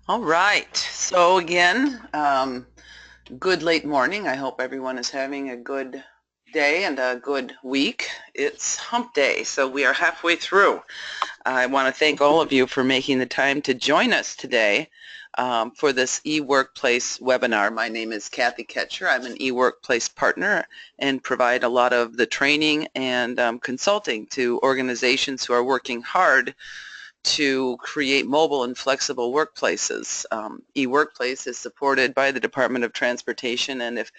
All right. So again, good late morning. I hope everyone is having a good day and a good week. It's hump day, so we are halfway through. I want to thank all of you for making the time to join us today for this eWorkplace webinar. My name is Kathy Ketcher. I'm an eWorkplace partner and provide a lot of the training and consulting to organizations who are working hard to create mobile and flexible workplaces. eWorkplace is supported by the Department of Transportation, and if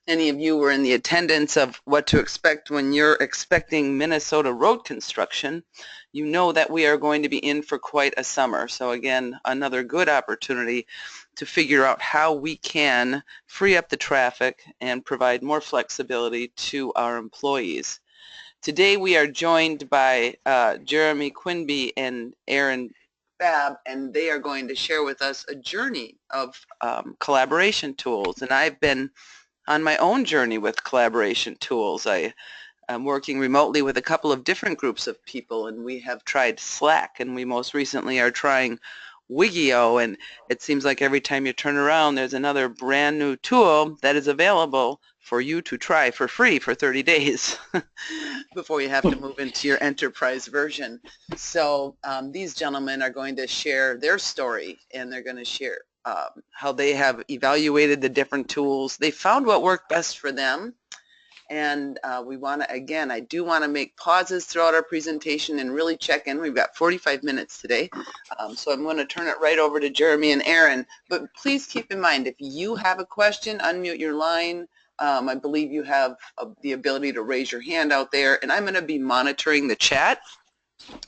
any of you were in the attendance of what to expect when you're expecting Minnesota road construction, you know that we are going to be in for quite a summer. So again, another good opportunity to figure out how we can free up the traffic and provide more flexibility to our employees. Today we are joined by Jeremy Quinby and Aaron Babb, and they are going to share with us a journey of collaboration tools. And I've been on my own journey with collaboration tools. I am working remotely with a couple of different groups of people, and we have tried Slack, and we most recently are trying Wigio, and it seems like every time you turn around there's another brand new tool that is available for you to try for free for 30 days before you have to move into your enterprise version. So these gentlemen are going to share their story, and they're going to share how they have evaluated the different tools. They found what worked best for them. And we want to, again, I do want to make pauses throughout our presentation and really check in. We've got 45 minutes today. So I'm going to turn it right over to Jeremy and Aaron. But please keep in mind, if you have a question, unmute your line. I believe you have the ability to raise your hand out there. And I'm going to be monitoring the chat.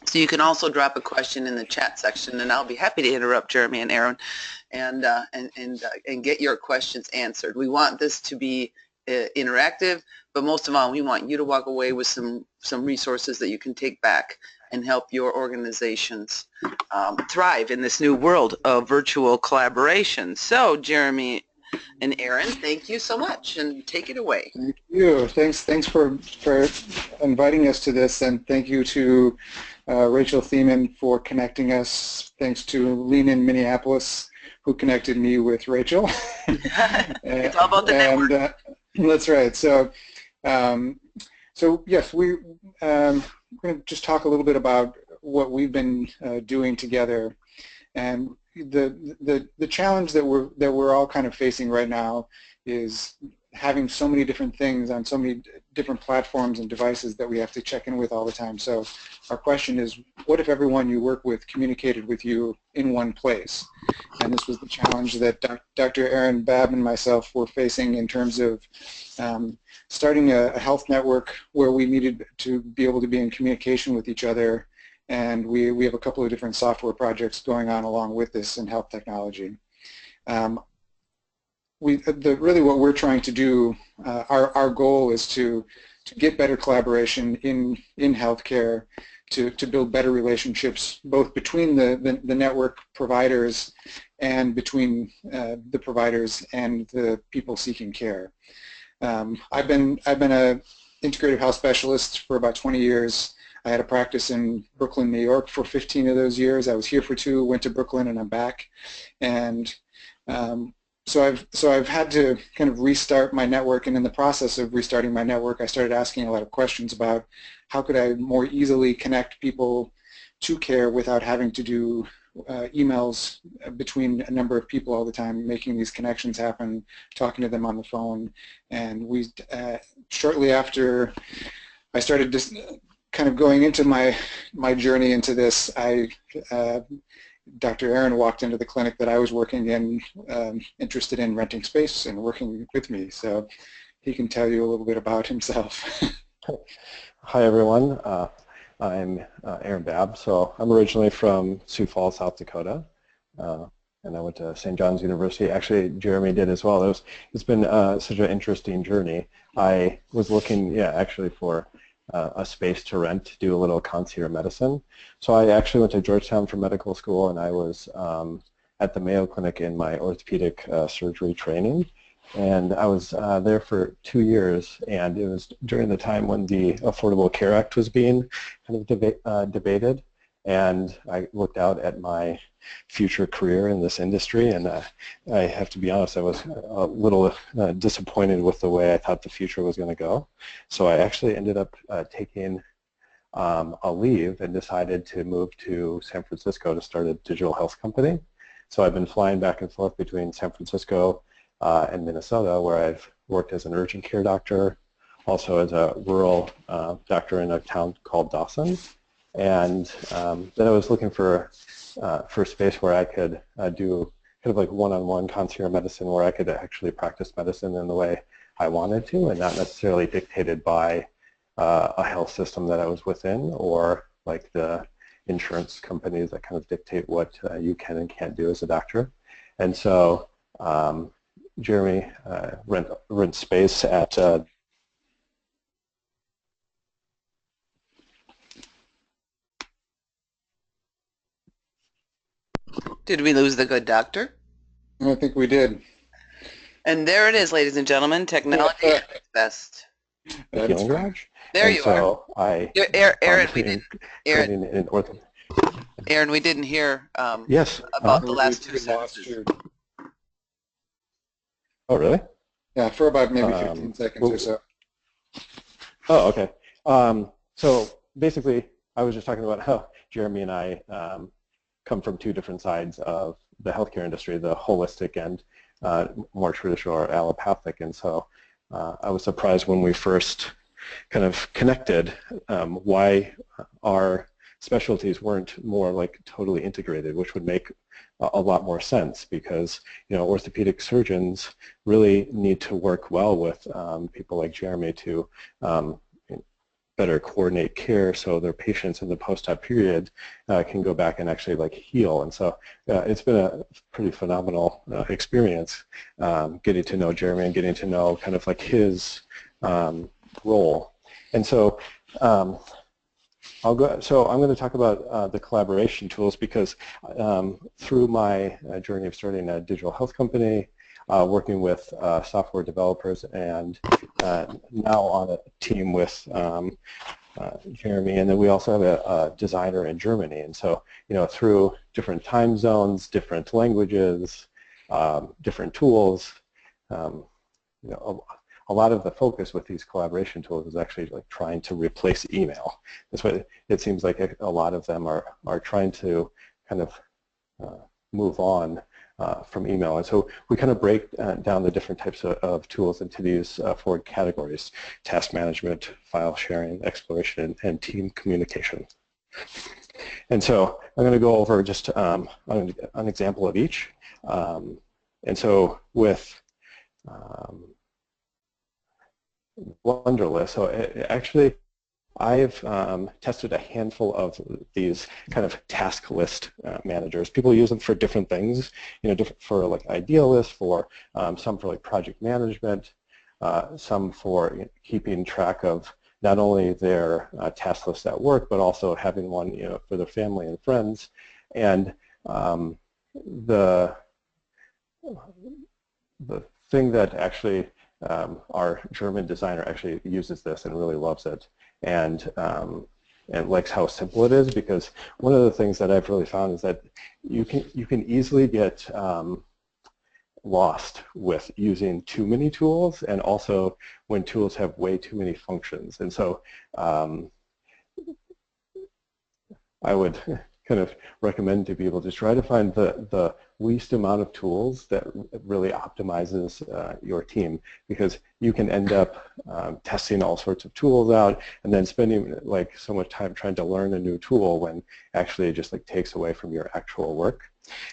So you can also drop a question in the chat section, and I'll be happy to interrupt Jeremy and Aaron and get your questions answered. We want this to be interactive, but most of all, we want you to walk away with some resources that you can take back and help your organizations thrive in this new world of virtual collaboration. So, Jeremy and Aaron, thank you so much, and take it away. Thank you. Thanks for inviting us to this, and thank you to Rachel Thiemann for connecting us. Thanks to Lean in Minneapolis, who connected me with Rachel. It's all about the network. That's right. So, yes, we're going to just talk a little bit about what we've been doing together, and the challenge that we're all kind of facing right now is having so many different things on so many different platforms and devices that we have to check in with all the time. So our question is, what if everyone you work with communicated with you in one place? And this was the challenge that Dr. Aaron Babb and myself were facing in terms of starting a health network where we needed to be able to be in communication with each other. And we have a couple of different software projects going on along with this in health technology. Really what we're trying to do, our goal is to get better collaboration in healthcare, to build better relationships both between the network providers and between the providers and the people seeking care. I've been a integrative health specialist for about 20 years. I had a practice in Brooklyn, New York for 15 of those years. I was here for 2, went to Brooklyn, and I'm back. And so I've had to kind of restart my network, and in the process of restarting my network, I started asking a lot of questions about how could I more easily connect people to care without having to do emails between a number of people all the time, making these connections happen, talking to them on the phone. And we shortly after I started just kind of going into my journey into this, Dr. Aaron walked into the clinic that I was working in, interested in renting space and working with me. So he can tell you a little bit about himself. Hi, everyone. I'm Aaron Babb. So I'm originally from Sioux Falls, South Dakota, and I went to St. John's University. Actually, Jeremy did as well. It's been such an interesting journey. I was looking, actually for a space to rent to do a little concierge medicine. So I actually went to Georgetown for medical school, and I was at the Mayo Clinic in my orthopedic surgery training. And I was there for 2 years, and it was during the time when the Affordable Care Act was being kind of debated. And I looked out at my future career in this industry, and I have to be honest, I was a little disappointed with the way I thought the future was going to go. So I actually ended up taking a leave and decided to move to San Francisco to start a digital health company. So I've been flying back and forth between San Francisco and Minnesota, where I've worked as an urgent care doctor, also as a rural doctor in a town called Dawson. And then I was looking for a space where I could do kind of like one-on-one concierge medicine, where I could actually practice medicine in the way I wanted to, and not necessarily dictated by a health system that I was within, or like the insurance companies that kind of dictate what you can and can't do as a doctor. And so Jeremy rent space at Did we lose the good doctor? I think we did. And there it is, ladies and gentlemen, technology at its best. the Healing Garage. There And you are. so I Aaron, we didn't. training in ortho. Aaron, we didn't hear Yes. about the We- last we two lost sentences. you. Oh, really? Yeah, for about maybe 15 seconds or so. Oh, okay. So basically, I was just talking about how Jeremy and I come from two different sides of the healthcare industry, the holistic and more traditional or allopathic. And so I was surprised when we first kind of connected why our specialties weren't more like totally integrated, which would make a lot more sense, because orthopedic surgeons really need to work well with people like Jeremy to better coordinate care, so their patients in the post-op period can go back and actually like heal. And so it's been a pretty phenomenal experience getting to know Jeremy and getting to know kind of like his role. And so I'm going to talk about the collaboration tools, because through my journey of starting a digital health company, working with software developers, and now on a team with Jeremy, and then we also have a designer in Germany. And so, through different time zones, different languages, different tools, a lot of the focus with these collaboration tools is actually like trying to replace email. That's what it seems like a lot of them are trying to kind of move on from email. And so we kind of break down the different types of tools into these four categories: task management, file sharing, exploration, and team communication. And so I'm going to go over just an example of each. And so with Wunderlist, so actually I've tested a handful of these kind of task list managers. People use them for different things, different for like idea lists, for some for like project management, some for keeping track of not only their task list at work, but also having one, for their family and friends. And the thing that actually our German designer actually uses this and really loves it, and likes how simple it is, because one of the things that I've really found is that you can easily get lost with using too many tools, and also when tools have way too many functions. And so I would kind of recommend to people to try to find the least amount of tools that really optimizes your team, because you can end up testing all sorts of tools out and then spending like so much time trying to learn a new tool when actually it just like takes away from your actual work.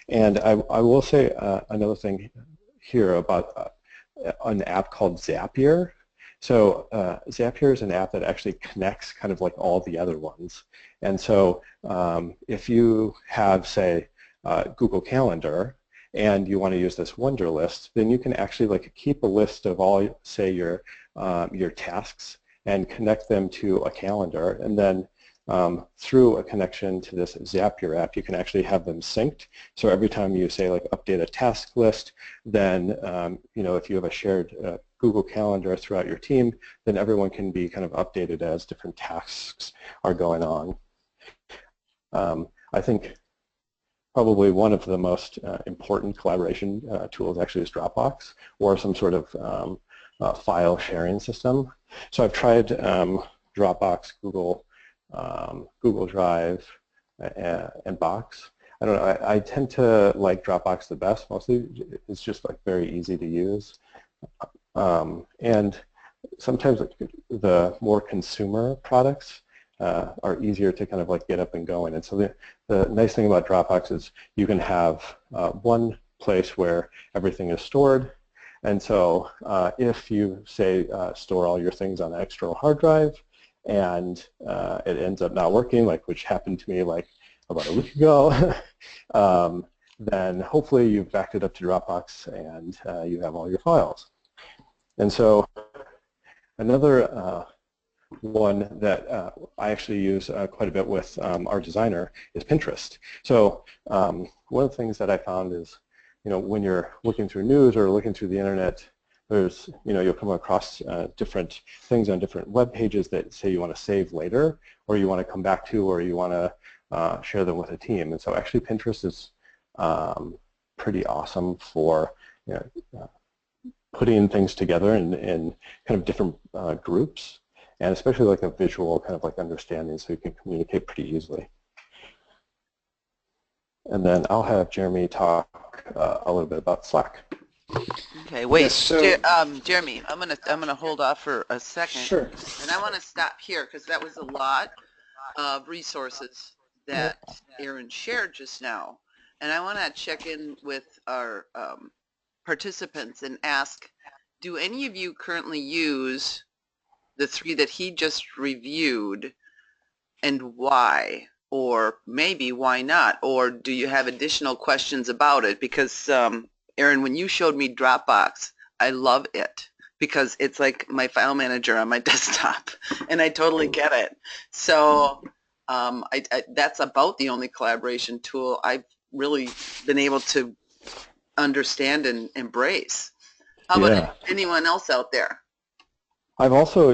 And I will say another thing here about an app called Zapier. So Zapier is an app that actually connects kind of like all the other ones. And so if you have, say, Google Calendar, and you want to use this Wunderlist, then you can actually like keep a list of all, say, your tasks and connect them to a calendar, and then through a connection to this Zapier app, you can actually have them synced. So every time you say like update a task list, then if you have a shared Google Calendar throughout your team, then everyone can be kind of updated as different tasks are going on. I think probably one of the most important collaboration tools actually is Dropbox or some sort of file sharing system. So I've tried Dropbox, Google Drive, and Box. I don't know, I tend to like Dropbox the best. Mostly it's just like very easy to use. And sometimes the more consumer products are easier to kind of like get up and going. And so the nice thing about Dropbox is you can have one place where everything is stored. And so if you say store all your things on an external hard drive and it ends up not working, like which happened to me like about a week ago, then hopefully you've backed it up to Dropbox and you have all your files. And so another one that I actually use quite a bit with our designer is Pinterest. So one of the things that I found is, when you're looking through news or looking through the internet, there's, you'll come across different things on different web pages that say you want to save later, or you want to come back to, or you want to share them with a team. And so actually Pinterest is pretty awesome for putting things together in kind of different groups, and especially like a visual kind of like understanding so you can communicate pretty easily. And then I'll have Jeremy talk a little bit about Slack. Okay, wait, Yes, so, Jeremy, I'm gonna hold off for a second. sure. And I want to stop here because that was a lot of resources that Aaron shared just now. And I want to check in with our participants and ask, do any of you currently use the 3 that he just reviewed, and why? Or maybe why not? Or do you have additional questions about it? Because Aaron, when you showed me Dropbox, I love it because it's like my file manager on my desktop, and I totally get it. So that's about the only collaboration tool I've really been able to understand and embrace. How about anyone else out there? I've also,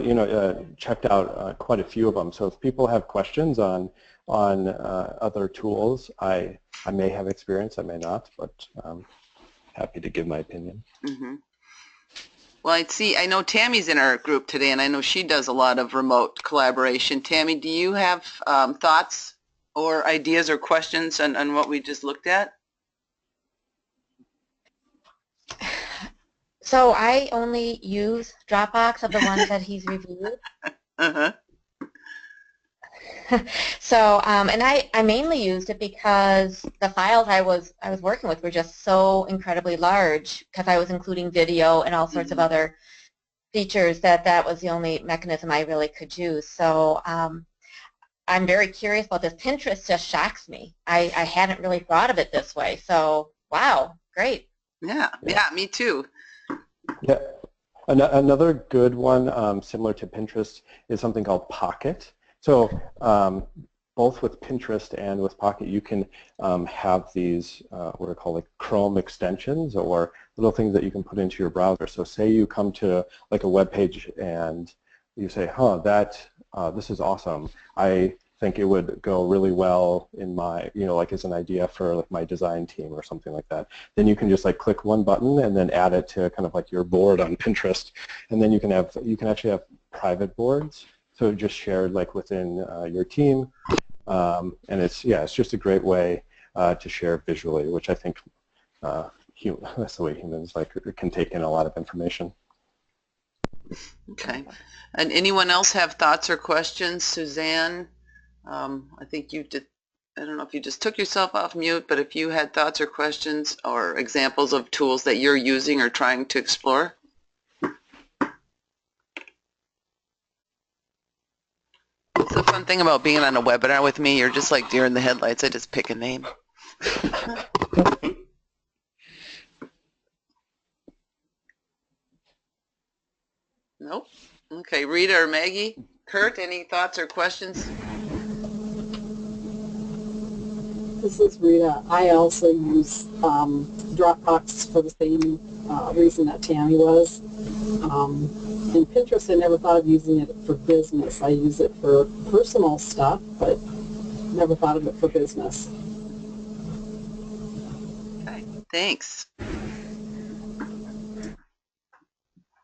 checked out quite a few of them. So if people have questions on other tools, I may have experience, I may not, but happy to give my opinion. Mm-hmm. Well, I know Tammy's in our group today, and I know she does a lot of remote collaboration. Tammy, do you have thoughts or ideas or questions on what we just looked at? So I only use Dropbox of the ones that he's reviewed. Uh-huh. So, and I mainly used it because the files I was working with were just so incredibly large because I was including video and all sorts of other features that was the only mechanism I really could use. So I'm very curious about this. Pinterest just shocks me. I hadn't really thought of it this way. So, wow, great. Yeah, me too. Yeah, another good one similar to Pinterest is something called Pocket. So both with Pinterest and with Pocket, you can have these what are called like Chrome extensions or little things that you can put into your browser. So say you come to like a web page and you say, this is awesome. I think it would go really well in my, like as an idea for like my design team or something like that. Then you can just like click one button and then add it to kind of like your board on Pinterest. And then you can actually have private boards. So just shared like within your team. And it's just a great way to share visually, which I think that's the way humans can take in a lot of information. Okay. And anyone else have thoughts or questions? Suzanne, I think you did. I don't know if you just took yourself off mute, but if you had thoughts or questions or examples of tools that you're using or trying to explore. It's the fun thing about being on a webinar with me. You're just like deer in the headlights. I just pick a name. Nope. Okay, Rita or Maggie? Kurt, any thoughts or questions? This is Rita. I also use Dropbox for the same reason that Tammy was. And Pinterest, I never thought of using it for business. I use it for personal stuff, but never thought of it for business. Okay, thanks.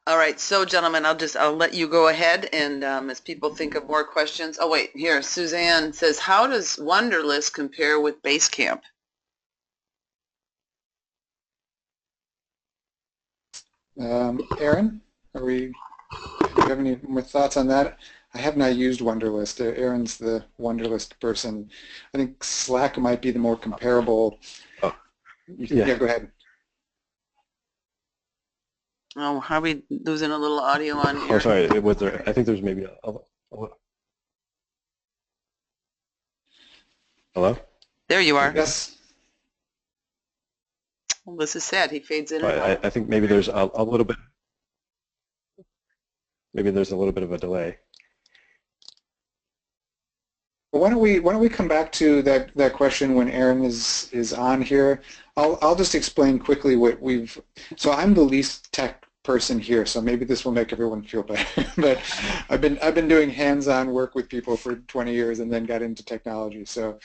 All right, so gentlemen, I'll let you go ahead, and as people think of more questions. Oh wait, here Suzanne says, how does Wunderlist compare with Basecamp? Aaron, do you have any more thoughts on that? I have not used Wunderlist. Aaron's the Wunderlist person. I think Slack might be the more comparable. Oh, yeah. Go ahead. Oh, are we losing a little audio on here? Oh, sorry. Was there? I think there's maybe a hello? There you are. Yes. Well, this is sad. He fades in and out. I think maybe there's a little bit. Maybe there's a little bit of a delay. Well, why don't we come back to that question when Aaron is on here? I'll just explain quickly what we've. So I'm the least tech person here, so maybe this will make everyone feel better. But I've been doing hands-on work with people for 20 years and then got into technology. So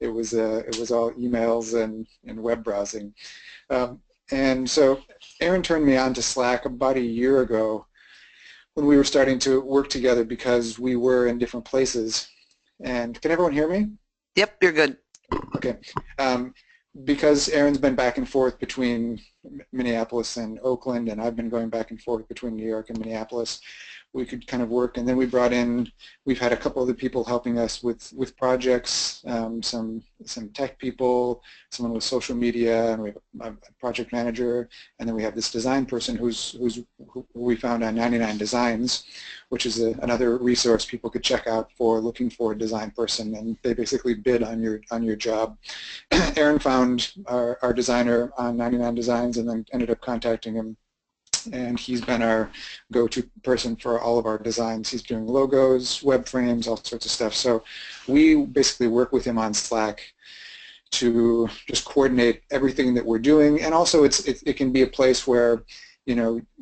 it was all emails and web browsing, and so Aaron turned me on to Slack about a year ago when we were starting to work together because we were in different places. And can everyone hear me? Yep, you're good. Okay. Because Aaron's been back and forth between Minneapolis and Oakland, and I've been going back and forth between New York and Minneapolis, we could kind of work. And then we've had a couple other people helping us with projects, some tech people, someone with social media, and we have a project manager, and then we have this design person who we found on 99 Designs, which is another resource people could check out for looking for a design person, and they basically bid on your job. Aaron found our designer on 99 Designs and then ended up contacting him, and he's been our go-to person for all of our designs. He's doing logos, web frames, all sorts of stuff. So we basically work with him on Slack to just coordinate everything that we're doing, and also it can be a place where,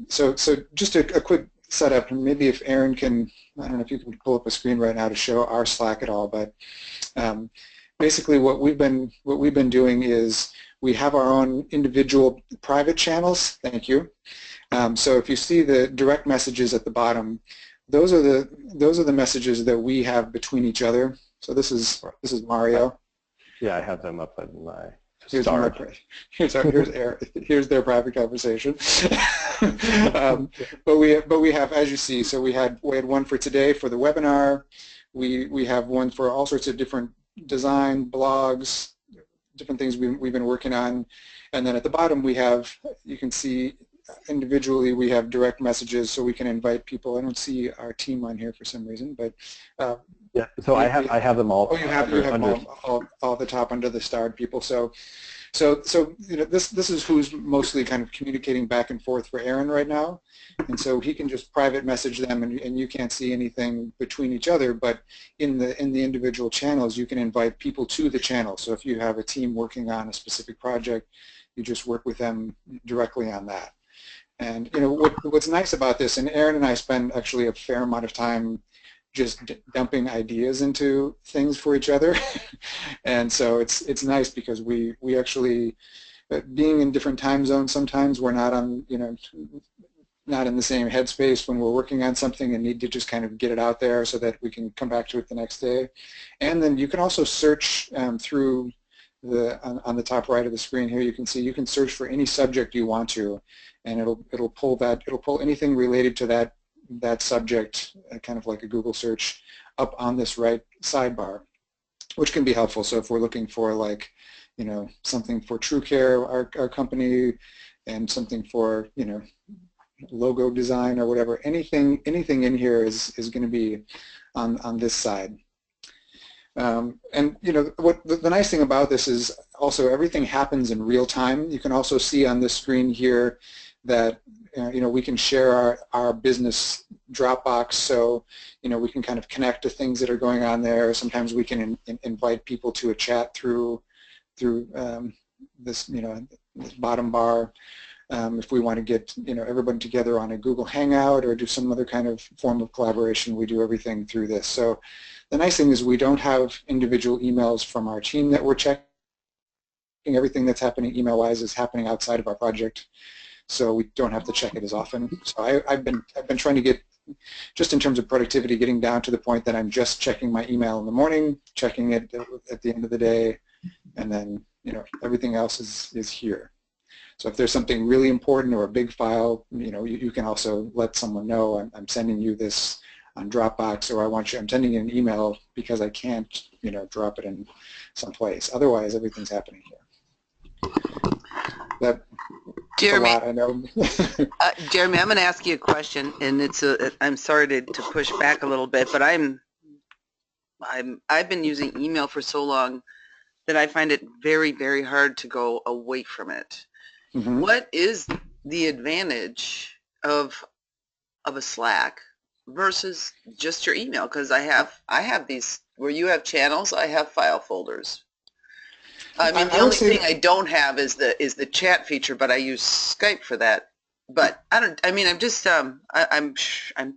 so just a quick setup, and maybe if Aaron can, I don't know if you can pull up a screen right now to show our Slack at all, but basically what we've been doing is we have our own individual private channels. Thank you. So if you see the direct messages at the bottom, those are the messages that we have between each other. So this is Mario. Yeah, I have them up in my Here's their private conversation. But we have, as you see, so we had one for today for the webinar. We have one for all sorts of different design blogs, different things we've been working on, and then at the bottom we have, you can see individually we have direct messages, so we can invite people. I don't see our team on here for some reason, but yeah. So I have them all. Oh, you have them all at the top under the starred people. So this is who's mostly kind of communicating back and forth for Aaron right now, and so he can just private message them, and you can't see anything between each other. But in the individual channels, you can invite people to the channel. So if you have a team working on a specific project, you just work with them directly on that. And what's nice about this, and Aaron and I spend actually a fair amount of time just dumping ideas into things for each other, and so it's nice because we actually, being in different time zones, sometimes we're not on not in the same headspace when we're working on something and need to just kind of get it out there so that we can come back to it the next day. And then you can also search through on the top right of the screen here. You can see you can search for any subject you want to, and it'll pull anything related to that subject, kind of like a Google search, up on this right sidebar, which can be helpful. So if we're looking for, like, something for TrueCare, our company, and something for logo design or whatever, anything in here is going to be on this side. And what the nice thing about this is also everything happens in real time. You can also see on this screen here that we can share our business Dropbox, so we can kind of connect to things that are going on there. Sometimes we can invite people to a chat through this this bottom bar. If we want to get everyone together on a Google Hangout or do some other kind of form of collaboration, we do everything through this. So the nice thing is we don't have individual emails from our team that we're checking. Everything that's happening email-wise is happening outside of our project, so we don't have to check it as often. So I've been trying to get, just in terms of productivity, getting down to the point that I'm just checking my email in the morning, checking it at the end of the day, and then everything else is here. So if there's something really important or a big file, you can also let someone know, I'm sending you this on Dropbox, or I'm sending you an email because I can't drop it in someplace. Otherwise, everything's happening here. That's Jeremy, a lot, I know. Jeremy, I'm going to ask you a question, and I'm sorry to push back a little bit, but I've been using email for so long that I find it very, very hard to go away from it. Mm-hmm. What is the advantage of a Slack versus just your email? Because I have these where you have channels, I have file folders. I mean, the only thing I don't have is the chat feature, but I use Skype for that. But I'm just I'm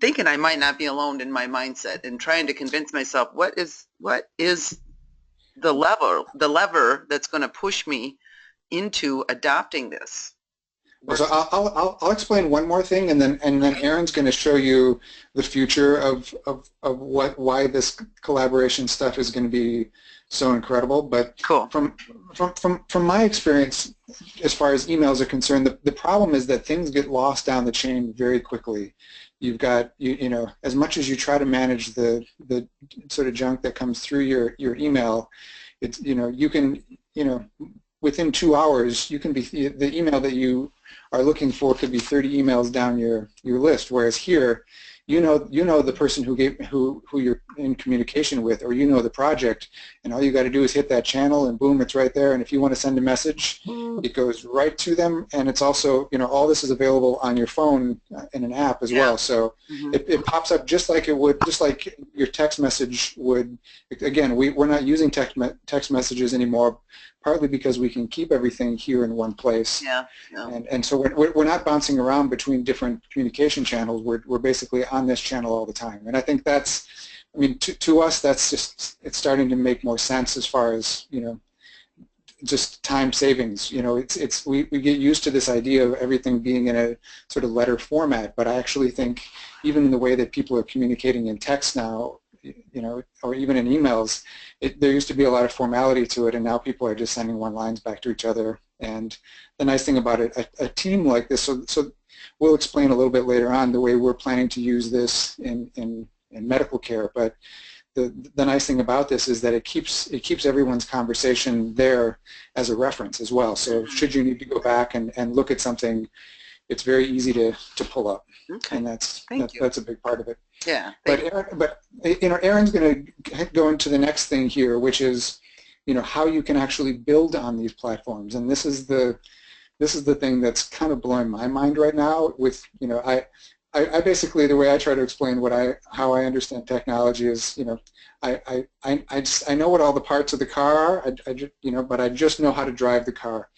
thinking I might not be alone in my mindset and trying to convince myself what is the lever that's going to push me into adopting this. So I'll explain one more thing, and then Aaron's going to show you the future of why this collaboration stuff is going to be so incredible. But cool. From my experience, as far as emails are concerned, the problem is that things get lost down the chain very quickly. You've got as much as you try to manage the sort of junk that comes through your email, it's you can within 2 hours you can be the email that you are looking for could be 30 emails down your list, whereas here you know the person who you're in communication with, or the project, and all you got to do is hit that channel and boom, it's right there. And if you want to send a message, it goes right to them, and it's also all this is available on your phone in an app as well. So it pops up just like it would, just like your text message would. Again, we're not using text messages anymore, partly because we can keep everything here in one place. Yeah. And so we're not bouncing around between different communication channels. We're basically on this channel all the time. And I think that's, to us, that's just, it's starting to make more sense as far as, just time savings. We get used to this idea of everything being in a sort of letter format, but I actually think even in the way that people are communicating in text now, or even in emails, there used to be a lot of formality to it, and now people are just sending one lines back to each other. And the nice thing about it, a team like this, so we'll explain a little bit later on the way we're planning to use this in medical care, but the nice thing about this is that it keeps everyone's conversation there as a reference as well. So should you need to go back and look at something, it's very easy to pull up. Okay. And that's a big part of it. Yeah. But Aaron's going to go into the next thing here, which is how you can actually build on these platforms. And this is the thing that's kind of blowing my mind right now. With I basically, the way I try to explain how I understand technology is, I know what all the parts of the car are, but I just know how to drive the car.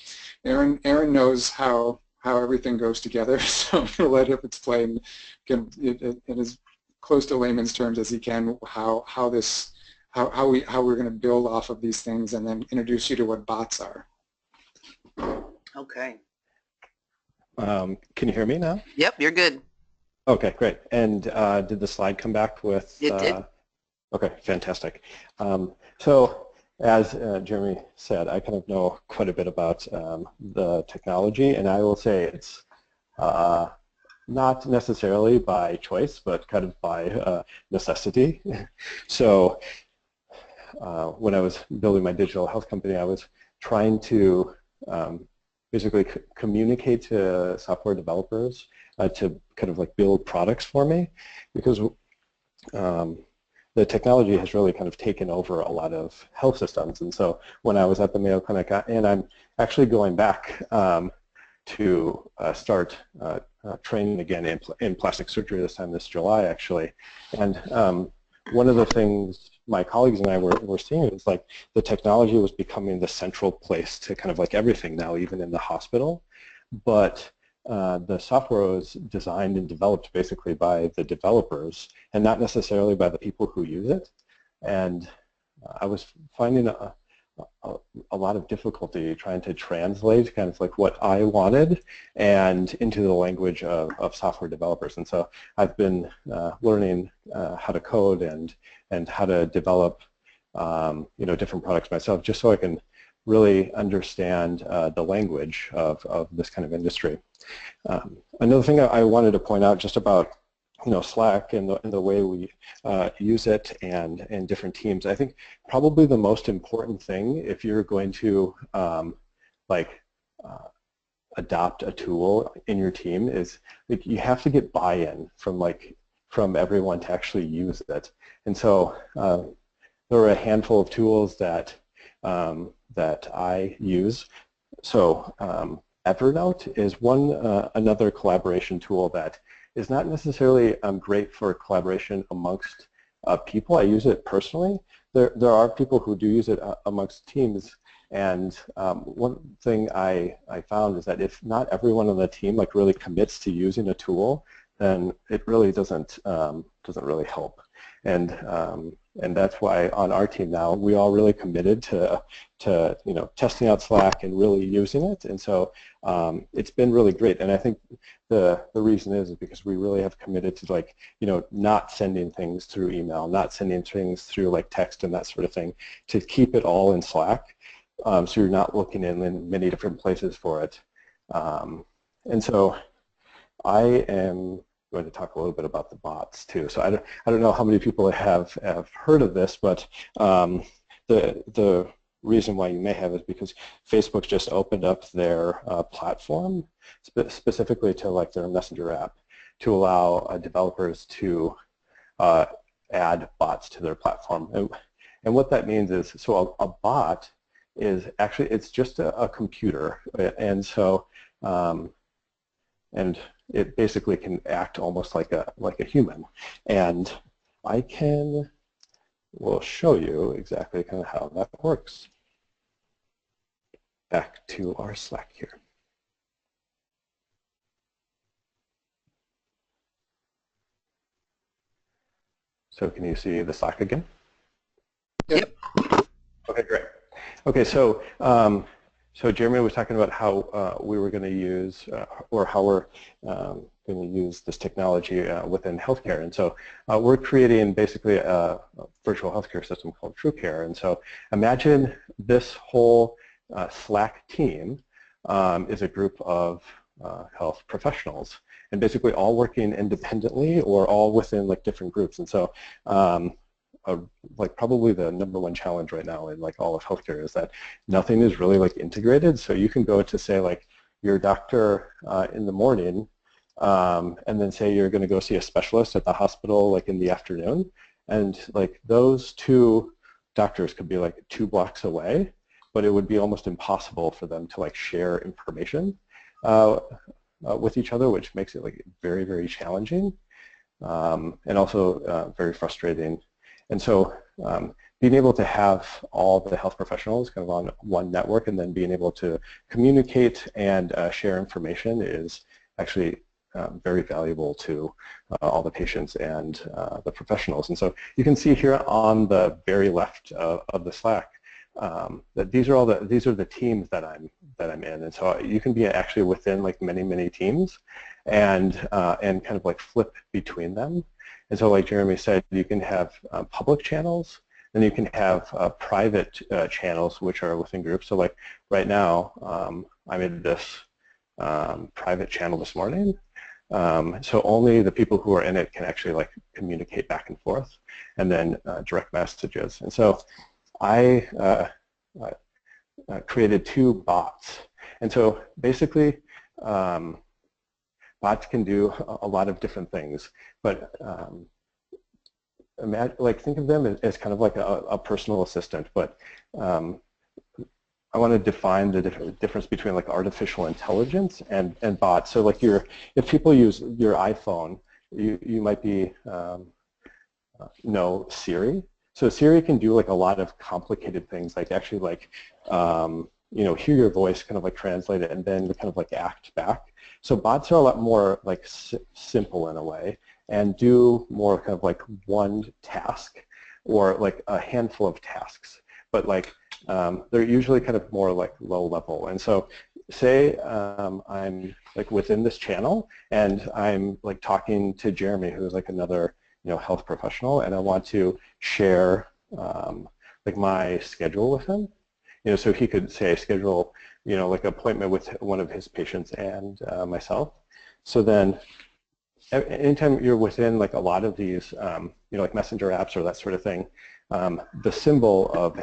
Aaron knows how everything goes together, so I'm going to let him explain in as close to layman's terms as he can how we're going to build off of these things, and then introduce you to what bots are. Okay. Can you hear me now? Yep, you're good. Okay, great. And did the slide come back with? It did. Okay, fantastic. So as Jeremy said, I kind of know quite a bit about the technology, and I will say it's not necessarily by choice, but kind of by necessity. So when I was building my digital health company, I was trying to basically communicate to software developers to kind of like build products for me, because the technology has really kind of taken over a lot of health systems. And so when I was at the Mayo Clinic, and I'm actually going back to start training again in plastic surgery this July, actually. And one of the things my colleagues and I were seeing is like the technology was becoming the central place to kind of like everything now, even in the hospital. But the software was designed and developed basically by the developers and not necessarily by the people who use it. And I was finding a lot of difficulty trying to translate kind of like what I wanted and into the language of software developers. And so I've been learning how to code and how to develop different products myself, just so I can really understand the language of this kind of industry. Another thing I wanted to point out just about Slack and the way we use it and different teams. I think probably the most important thing if you're going to adopt a tool in your team is you have to get buy-in from everyone to actually use it. And so there are a handful of tools that I use. So Evernote is another collaboration tool that is not necessarily great for collaboration amongst people. I use it personally. There are people who do use it amongst teams, and one thing I found is that if not everyone on the team really commits to using a tool, then it really doesn't really help. And that's why on our team now we all really committed to testing out Slack and really using it, and so it's been really great. And I think the reason is because we really have committed to not sending things through email, not sending things through text and that sort of thing, to keep it all in Slack, so you're not looking in many different places for it. And so I am going to talk a little bit about the bots too. So I don't know how many people have heard of this, but the reason why you may have is because Facebook just opened up their platform specifically to their Messenger app to allow developers to add bots to their platform. And what that means is, so a bot is actually, it's just a computer, and so and it basically can act almost like a human. And we'll show you exactly kind of how that works. Back to our Slack here. So can you see the Slack again? Yep. Okay, great. Okay, so so Jeremy was talking about how we were going to use, or how we're going to use this technology within healthcare. And so we're creating basically a virtual healthcare system called TrueCare. And so imagine this whole Slack team is a group of health professionals, and basically all working independently or all within different groups. And so probably the #1 challenge right now in all of healthcare is that nothing is really integrated. So you can go to say your doctor in the morning, and then say you're going to go see a specialist at the hospital in the afternoon, and those two doctors could be 2 blocks away, but it would be almost impossible for them to share information with each other, which makes it very, very challenging, and also very frustrating. And so being able to have all the health professionals kind of on one network and then being able to communicate and share information is actually very valuable to all the patients and the professionals. And so you can see here on the very left of the Slack that these are the teams that I'm in. And so you can be actually within many teams and kind of flip between them. And so like Jeremy said, you can have public channels, and you can have private channels which are within groups. So right now, I'm in this private channel this morning. So only the people who are in it can actually communicate back and forth, and then direct messages. And so I created 2 bots. And so basically, bots can do a lot of different things, but think of them as kind of a personal assistant. But I want to define the difference between artificial intelligence and bots. So if people use your iPhone, you might know Siri. So Siri can do a lot of complicated things, actually hear your voice, kind of like translate it, and then kind of like act back. So bots are a lot more like simple in a way, and do more kind of like one task or like a handful of tasks, but like they're usually kind of more like low level. And so say I'm like within this channel and I'm like talking to Jeremy, who's like another health professional, and I want to share like my schedule with him. So he could say schedule like an appointment with one of his patients and myself. So then anytime you're within like a lot of these like messenger apps or that sort of thing, the symbol of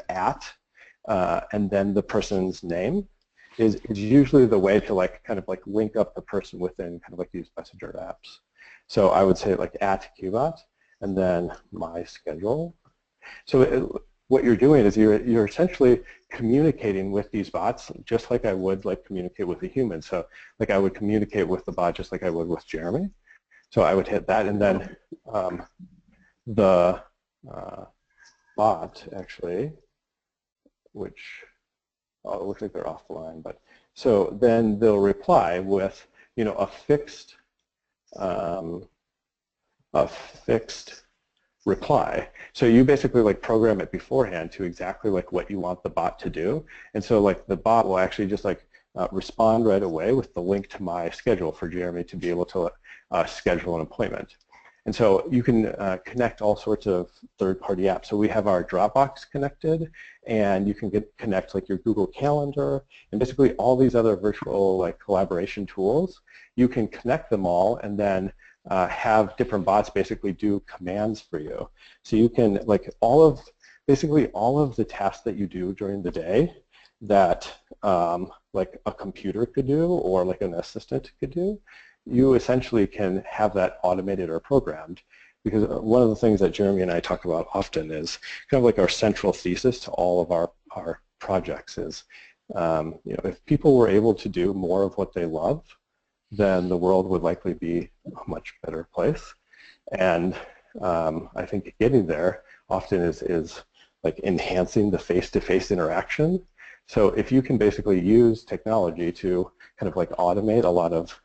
and then the person's name is usually the way to like kind of like link up the person within kind of like these messenger apps. So I would say like @QBot and then my schedule. So what you're doing is you're essentially communicating with these bots just like I would like communicate with a human. So like I would communicate with the bot just like I would with Jeremy. So I would hit that, and then the bot actually, which it looks like they're offline, but so then they'll reply with a fixed reply. So you basically like program it beforehand to exactly like what you want the bot to do, and so like the bot will actually just like respond right away with the link to my schedule for Jeremy to be able to schedule an appointment. And so you can connect all sorts of third-party apps. So we have our Dropbox connected, and you can connect like your Google Calendar, and basically all these other virtual like collaboration tools. You can connect them all, and then have different bots basically do commands for you. So you can like basically all of the tasks that you do during the day that like a computer could do or like an assistant could do, you essentially can have that automated or programmed, because one of the things that Jeremy and I talk about often is kind of like our central thesis to all of our projects is, if people were able to do more of what they love, then the world would likely be a much better place. And I think getting there often is like enhancing the face-to-face interaction. So if you can basically use technology to kind of like automate a lot of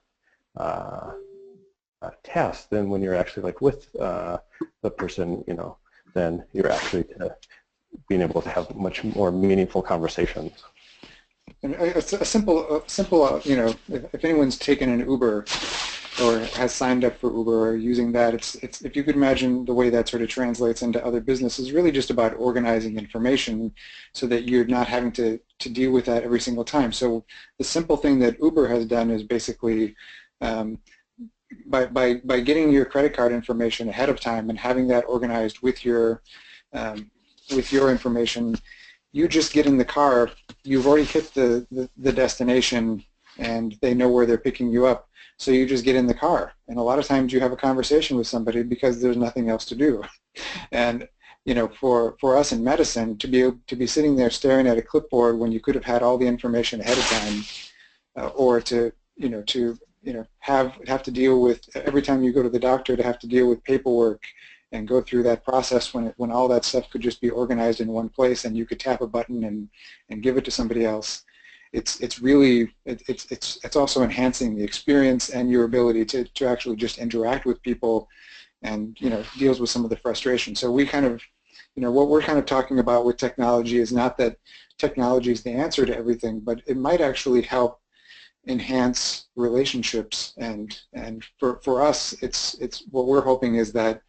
tasks, then when you're actually like with the person, then you're actually being able to have much more meaningful conversations. And a simple, if anyone's taken an Uber or has signed up for Uber or using that, it's if you could imagine the way that sort of translates into other businesses, really just about organizing information so that you're not having to deal with that every single time. So the simple thing that Uber has done is basically by getting your credit card information ahead of time and having that organized with your information, you just get in the car, you've already hit the destination, and they know where they're picking you up. So you just get in the car, and a lot of times you have a conversation with somebody because there's nothing else to do. And for us in medicine, to be sitting there staring at a clipboard when you could have had all the information ahead of time, or to have to deal with every time you go to the doctor to have to deal with paperwork and go through that process when all that stuff could just be organized in one place and you could tap a button and give it to somebody else. It's also enhancing the experience and your ability to actually just interact with people, and deals with some of the frustration. So we kind of, what we're kind of talking about with technology is not that technology is the answer to everything, but it might actually help enhance relationships. And for us, it's what we're hoping is that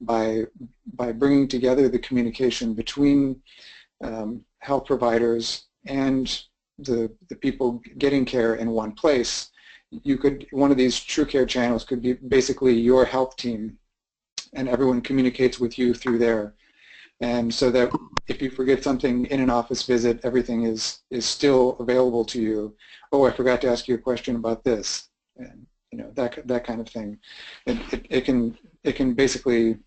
by bringing together the communication between health providers and the people getting care in one place, one of these true care channels could be basically your health team, and everyone communicates with you through there. And so that if you forget something in an office visit, everything is still available to you. Oh, I forgot to ask you a question about this, and that kind of thing. It can basically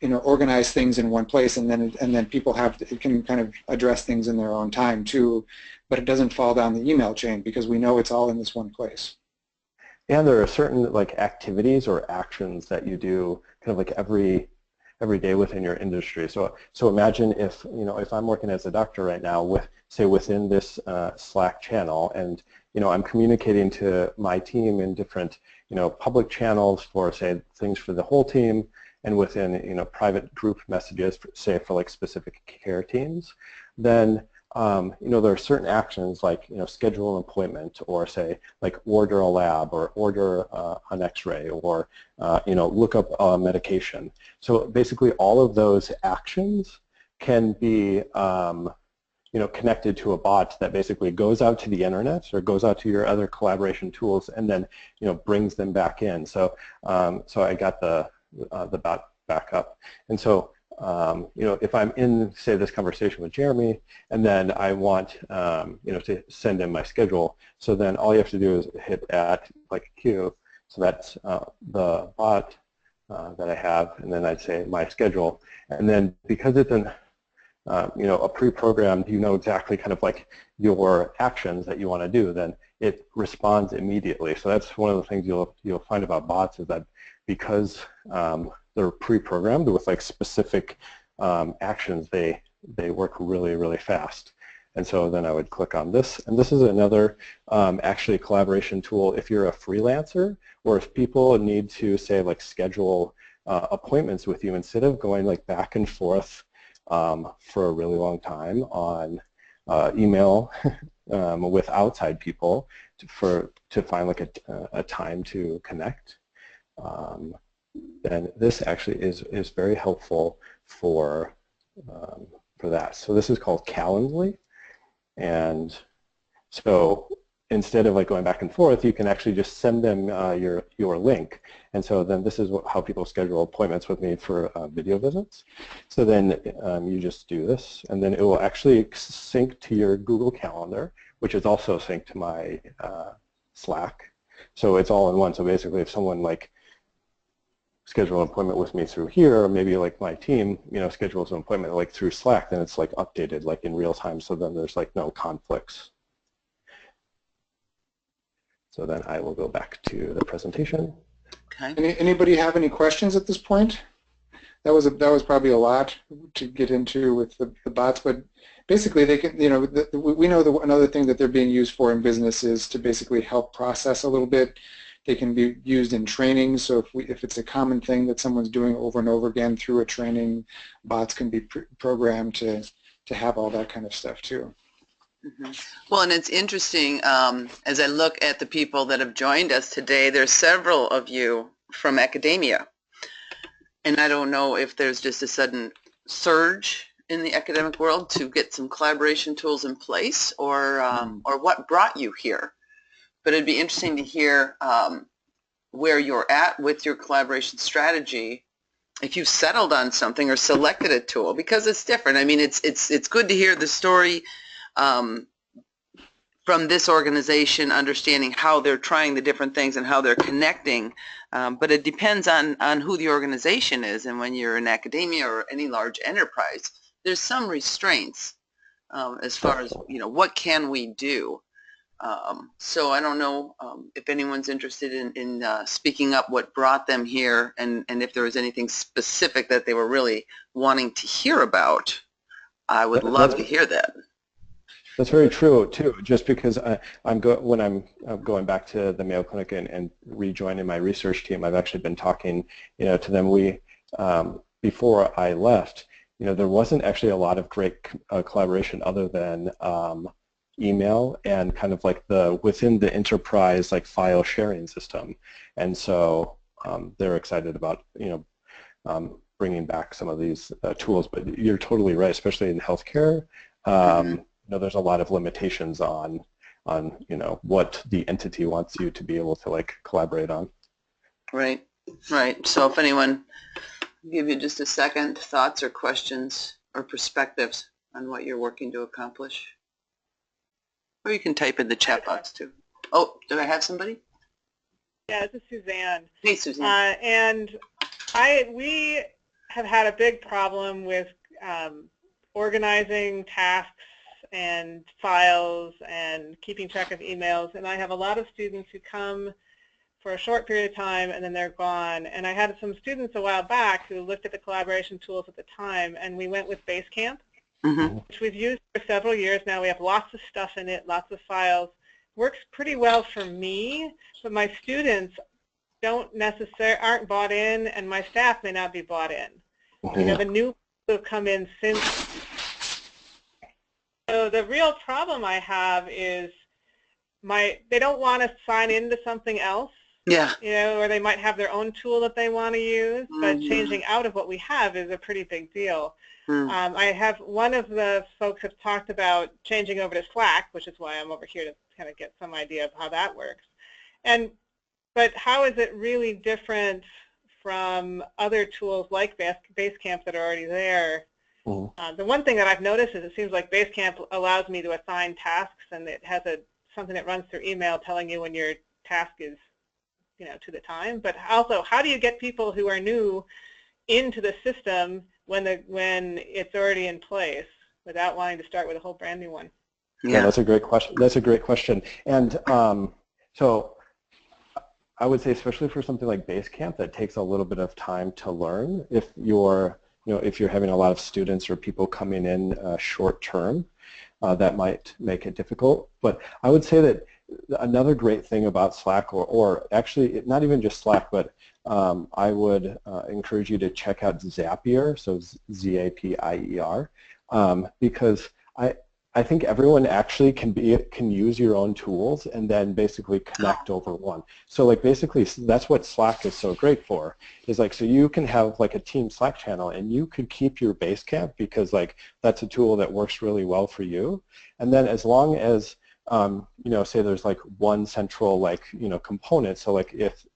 organize things in one place, and then people it can kind of address things in their own time too, but it doesn't fall down the email chain because we know it's all in this one place. And there are certain like activities or actions that you do kind of like every every day within your industry. So imagine if, if I'm working as a doctor right now with, say, within this Slack channel, and I'm communicating to my team in different public channels for, say, things for the whole team, and within private group messages, say, for like specific care teams, then there are certain actions like schedule an appointment, or say like order a lab, or order an X-ray, or look up a medication. So basically all of those actions can be connected to a bot that basically goes out to the internet or goes out to your other collaboration tools, and then brings them back in. So so I got the bot back up, and so if I'm in, say, this conversation with Jeremy, and then I want to send in my schedule, so then all you have to do is hit add like queue. So that's the bot that I have, and then I'd say my schedule, and then because it's an a pre-programmed, exactly kind of like your actions that you want to do, then it responds immediately. So that's one of the things you'll find about bots, is that because they're pre-programmed with like specific actions, they work really, really fast. And so then I would click on this, and this is another actually collaboration tool if you're a freelancer, or if people need to, say, like schedule appointments with you, instead of going like back and forth for a really long time on email with outside people to find like a time to connect. Then this actually is very helpful for that. So this is called Calendly, and so instead of like going back and forth, you can actually just send them your link. And so then this is how people schedule appointments with me for video visits. So then you just do this, and then it will actually sync to your Google Calendar, which is also synced to my Slack. So it's all in one. So basically, if someone like schedule an appointment with me through here, or maybe like my team, schedules an appointment like through Slack, then it's like updated like in real time. So then there's like no conflicts. So then I will go back to the presentation. Okay. Anybody have any questions at this point? That was probably a lot to get into with the bots, but basically they can, we know another thing that they're being used for in business is to basically help process a little bit. They can be used in training, so if it's a common thing that someone's doing over and over again through a training, bots can be programmed to have all that kind of stuff too. Mm-hmm. Well, and it's interesting, as I look at the people that have joined us today, there's several of you from academia. And I don't know if there's just a sudden surge in the academic world to get some collaboration tools in place, or what brought you here. But it'd be interesting to hear where you're at with your collaboration strategy, if you've settled on something or selected a tool, because it's different. I mean, it's good to hear the story from this organization, understanding how they're trying the different things and how they're connecting, but it depends on who the organization is. And when you're in academia or any large enterprise, there's some restraints as far as, what can we do? So I don't know if anyone's interested in speaking up what brought them here, and if there was anything specific that they were really wanting to hear about. I would love to hear that. That's very true too. Just because when I'm going back to the Mayo Clinic and rejoining my research team, I've actually been talking, to them. We before I left, there wasn't actually a lot of great collaboration other than email and kind of like within the enterprise like file sharing system, and so they're excited about bringing back some of these tools. But you're totally right, especially in healthcare. There's a lot of limitations on what the entity wants you to be able to like collaborate on. Right. So if anyone give you just a second, thoughts or questions or perspectives on what you're working to accomplish. Or you can type in the chat box too. Oh, do I have somebody? Yeah, this is Suzanne. Hey, Suzanne. And we have had a big problem with organizing tasks and files and keeping track of emails. And I have a lot of students who come for a short period of time and then they're gone. And I had some students a while back who looked at the collaboration tools at the time, and we went with Basecamp, which we've used for several years now. We have lots of stuff in it, lots of files. Works pretty well for me, but my students aren't bought in, and my staff may not be bought in. You know, the new people have come in since. So the real problem I have is they don't want to sign into something else. Yeah. You know, or they might have their own tool that they want to use, but changing out of what we have is a pretty big deal. I have one of the folks have talked about changing over to Slack, which is why I'm over here to kind of get some idea of how that works. But how is it really different from other tools like Basecamp that are already there? The one thing that I've noticed is it seems like Basecamp allows me to assign tasks, and it has something that runs through email telling you when your task is, you know, to the time. But also, how do you get people who are new into the system when it's already in place without wanting to start with a whole brand new one? Yeah, that's a great question. That's a great question. And so I would say, especially for something like Basecamp, that takes a little bit of time to learn. If you're having a lot of students or people coming in short term, that might make it difficult. But I would say that another great thing about Slack, or actually not even just Slack, but I would encourage you to check out Zapier, so Z-A-P-I-E-R, because I think everyone actually can use your own tools and then basically connect over one. So like basically that's what Slack is so great for, is like, so you can have like a team Slack channel and you could keep your Basecamp because like that's a tool that works really well for you. And then as long as you know, say there's like one central like, you know, component. So like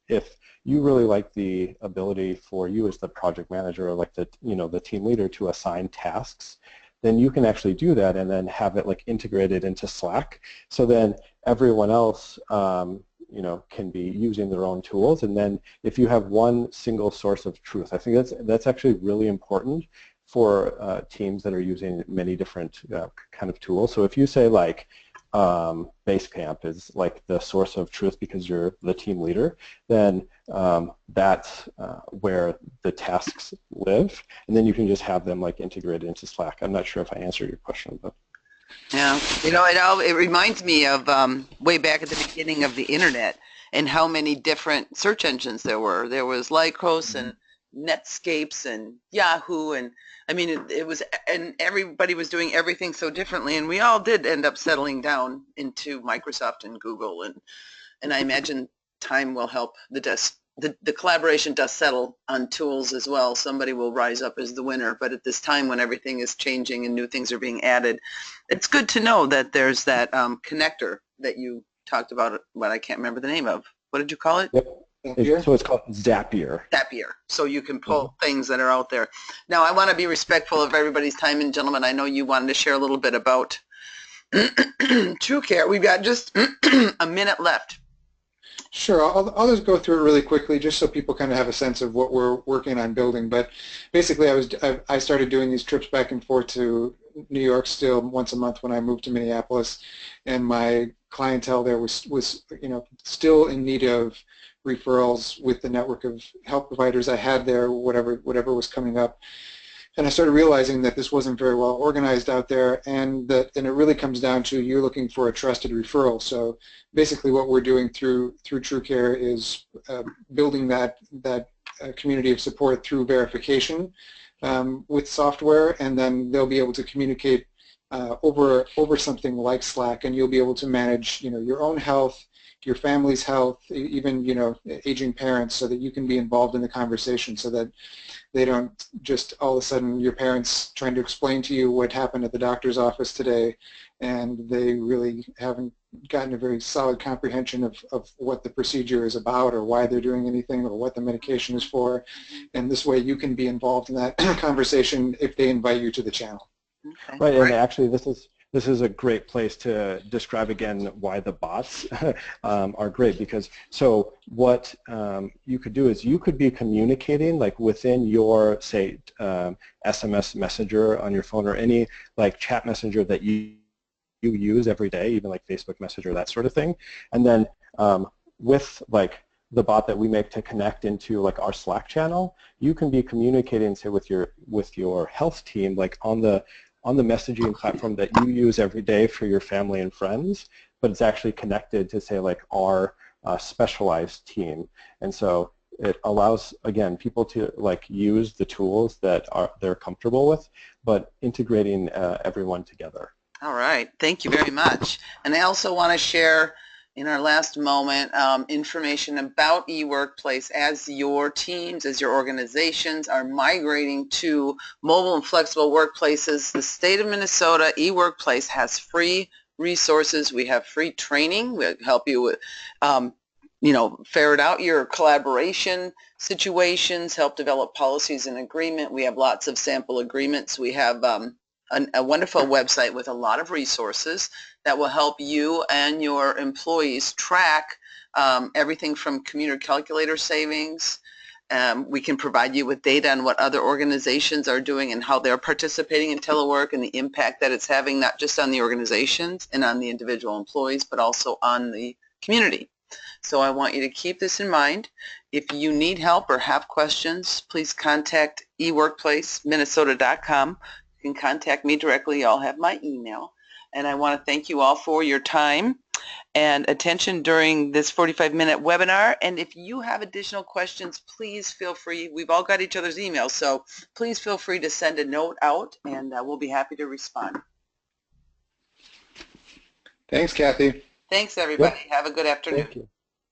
if you really like the ability for you as the project manager or like the, you know, the team leader to assign tasks, then you can actually do that and then have it like integrated into Slack. So then everyone else, you know, can be using their own tools. And then if you have one single source of truth, I think that's actually really important for teams that are using many different kind of tools. So if you say like Basecamp is like the source of truth because you're the team leader, then that's where the tasks live, and then you can just have them like integrated into Slack. I'm not sure if I answered your question, but yeah, you know, it reminds me of way back at the beginning of the internet and how many different search engines there were. There was Lycos and Netscapes and Yahoo, and I mean it was, and everybody was doing everything so differently, and we all did end up settling down into Microsoft and Google, and I imagine time will help the collaboration does settle on tools as well. Somebody will rise up as the winner, but at this time when everything is changing and new things are being added, it's good to know that there's that connector that you talked about, what I can't remember the name of. What did you call it? Yep. So it's called Zapier. Zapier. So you can pull things that are out there. Now, I want to be respectful of everybody's time, and gentlemen, I know you wanted to share a little bit about TrueCare. We've got just a minute left. Sure, I'll just go through it really quickly just so people kind of have a sense of what we're working on building. But basically I started doing these trips back and forth to New York still once a month when I moved to Minneapolis, and my clientele there was you know, still in need of referrals with the network of health providers I had there, whatever was coming up. And I started realizing that this wasn't very well organized out there, and it really comes down to you're looking for a trusted referral. So basically what we're doing through TrueCare is building that community of support through verification with software, and then they'll be able to communicate over something like Slack, and you'll be able to manage, you know, your own health, your family's health, even, you know, aging parents, so that you can be involved in the conversation, so that they don't just all of a sudden your parents trying to explain to you what happened at the doctor's office today, and they really haven't gotten a very solid comprehension of what the procedure is about, or why they're doing anything, or what the medication is for. And this way you can be involved in that conversation if they invite you to the channel. Okay. Right, and actually this is a great place to describe again why the bots are great, because so what you could do is you could be communicating like within your, say, SMS messenger on your phone, or any like chat messenger that you use every day, even like Facebook Messenger, that sort of thing. And then with like the bot that we make to connect into like our Slack channel, you can be communicating, say, with your health team, like on the messaging platform that you use every day for your family and friends, but it's actually connected to, say, like our specialized team. And so it allows, again, people to like use the tools that they're comfortable with, but integrating everyone together. All right, thank you very much. And I also want to share in our last moment information about eWorkplace as your teams, as your organizations are migrating to mobile and flexible workplaces. The state of Minnesota eWorkplace has free resources. We have free training. We help you with ferret out your collaboration situations, help develop policies and agreement. We have lots of sample agreements. We have a wonderful website with a lot of resources that will help you and your employees track everything from commuter calculator savings. We can provide you with data on what other organizations are doing and how they're participating in telework and the impact that it's having not just on the organizations and on the individual employees, but also on the community. So I want you to keep this in mind. If you need help or have questions, please contact eWorkplaceMinnesota.com. You can contact me directly. Y'all have my email. And I want to thank you all for your time and attention during this 45-minute webinar. And if you have additional questions, please feel free. We've all got each other's emails, so please feel free to send a note out, and we'll be happy to respond. Thanks, Kathy. Thanks, everybody. Yep. Have a good afternoon. Thank you.